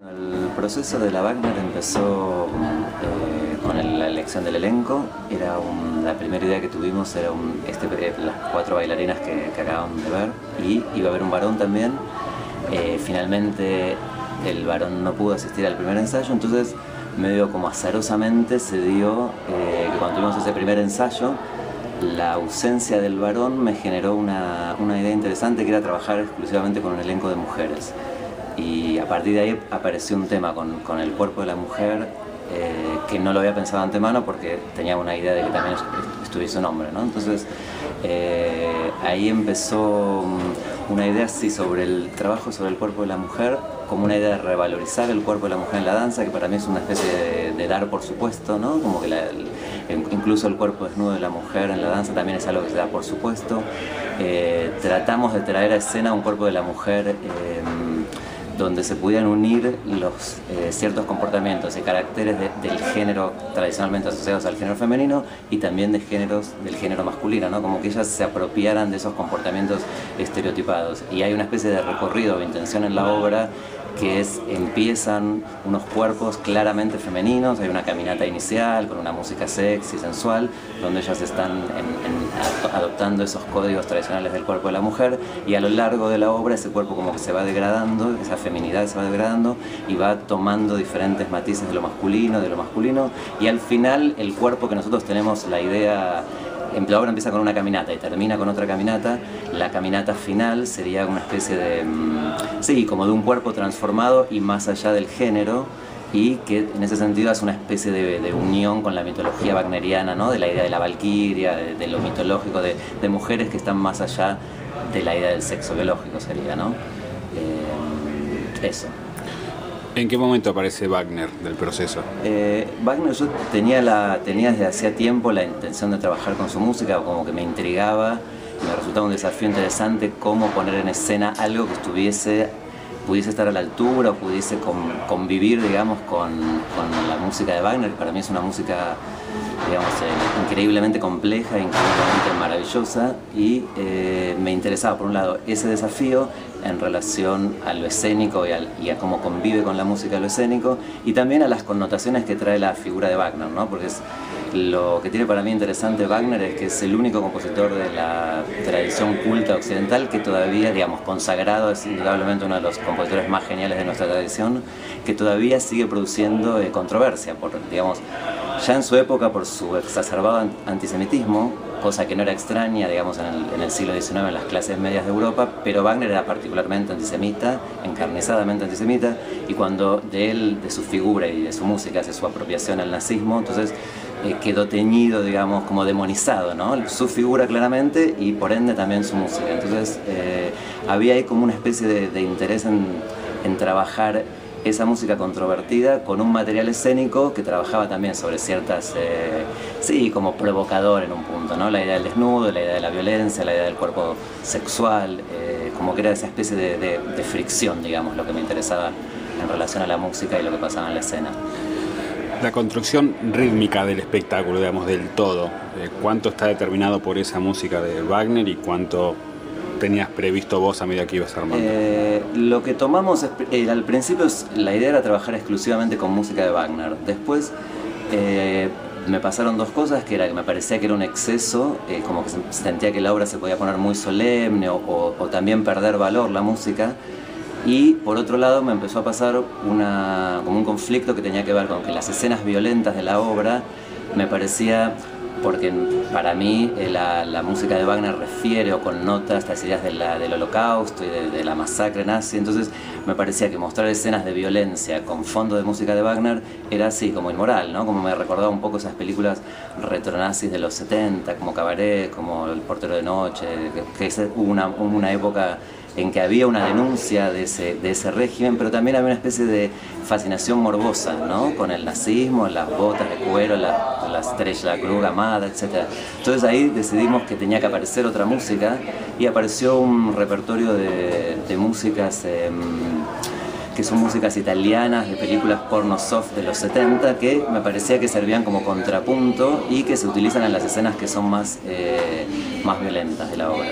El proceso de la Wagner empezó con la elección del elenco. La primera idea que tuvimos era las 4 bailarinas que acaban de ver, y iba a haber un varón también. Finalmente el varón no pudo asistir al primer ensayo, entonces medio como azarosamente se dio que cuando tuvimos ese primer ensayo, la ausencia del varón me generó una idea interesante, que era trabajar exclusivamente con un elenco de mujeres. Y a partir de ahí apareció un tema con el cuerpo de la mujer que no lo había pensado de antemano, porque tenía una idea de que también estuviese un hombre, ¿no? Entonces ahí empezó una idea así sobre el trabajo sobre el cuerpo de la mujer, como una idea de revalorizar el cuerpo de la mujer en la danza, que para mí es una especie de dar por supuesto, ¿no? Como que incluso el cuerpo desnudo de la mujer en la danza también es algo que se da por supuesto. Tratamos de traer a escena un cuerpo de la mujer donde se pudieran unir ciertos comportamientos y caracteres del género tradicionalmente asociados al género femenino, y también del género masculino, ¿no? Como que ellas se apropiaran de esos comportamientos estereotipados. Y hay una especie de recorrido o intención en la obra que empiezan unos cuerpos claramente femeninos, hay una caminata inicial con una música sexy, sensual, donde ellas están adoptando esos códigos tradicionales del cuerpo de la mujer, y a lo largo de la obra ese cuerpo como que se va degradando, esa feminidad se va degradando y va tomando diferentes matices de lo masculino, y al final el cuerpo que nosotros tenemos la idea. La obra empieza con una caminata y termina con otra caminata. La caminata final sería una especie de, sí, como de un cuerpo transformado y más allá del género, y que en ese sentido hace una especie de unión con la mitología wagneriana, ¿no? De la idea de la valquiria, de lo mitológico, de mujeres que están más allá de la idea del sexo biológico, sería, ¿no? Eso. ¿En qué momento aparece Wagner del proceso? Wagner, yo tenía desde hacía tiempo la intención de trabajar con su música, como que me intrigaba, me resultaba un desafío interesante cómo poner en escena algo que pudiese estar a la altura o pudiese convivir, digamos, con la música de Wagner. Para mí es una música, digamos, increíblemente compleja, increíblemente maravillosa, y me interesaba, por un lado, ese desafío en relación a lo escénico y a cómo convive con la música lo escénico, y también a las connotaciones que trae la figura de Wagner, ¿no? Porque lo que tiene para mí interesante Wagner es que es el único compositor de la tradición culta occidental que todavía, digamos, consagrado, es indudablemente uno de los compositores más geniales de nuestra tradición, que todavía sigue produciendo controversia, digamos, ya en su época por su exacerbado antisemitismo, cosa que no era extraña, digamos, en el siglo XIX en las clases medias de Europa, pero Wagner era particularmente antisemita, encarnizadamente antisemita, y cuando de su figura y de su música hace su apropiación al nazismo, entonces quedó teñido, digamos, como demonizado, ¿no? Su figura claramente, y por ende también su música. Entonces había ahí como una especie de interés en trabajar esa música controvertida con un material escénico que trabajaba también sobre ciertas, sí, como provocador en un punto, ¿no? La idea del desnudo, la idea de la violencia, la idea del cuerpo sexual, como que era esa especie de fricción, digamos, lo que me interesaba en relación a la música y lo que pasaba en la escena. La construcción rítmica del espectáculo, digamos, del todo, ¿cuánto está determinado por esa música de Wagner y cuánto tenías previsto vos a medida que ibas armando? Lo que tomamos al principio, la idea era trabajar exclusivamente con música de Wagner. Después me pasaron dos cosas, que era que me parecía que era un exceso, como que sentía que la obra se podía poner muy solemne o también perder valor la música. Y por otro lado me empezó a pasar como un conflicto que tenía que ver con que las escenas violentas de la obra me parecía, porque para mí la música de Wagner refiere o connota estas ideas del holocausto y de la masacre nazi, entonces me parecía que mostrar escenas de violencia con fondo de música de Wagner era así como inmoral, ¿no? Como me recordaba un poco esas películas retronazis de los 70, como Cabaret, como El portero de noche, que hubo una época en que había una denuncia de ese régimen, pero también había una especie de fascinación morbosa, ¿no? Con el nazismo, las botas de cuero, la estrella, la cruz amada, etc. Entonces ahí decidimos que tenía que aparecer otra música, y apareció un repertorio de músicas que son músicas italianas de películas porno soft de los 70, que me parecía que servían como contrapunto y que se utilizan en las escenas que son más violentas de la obra.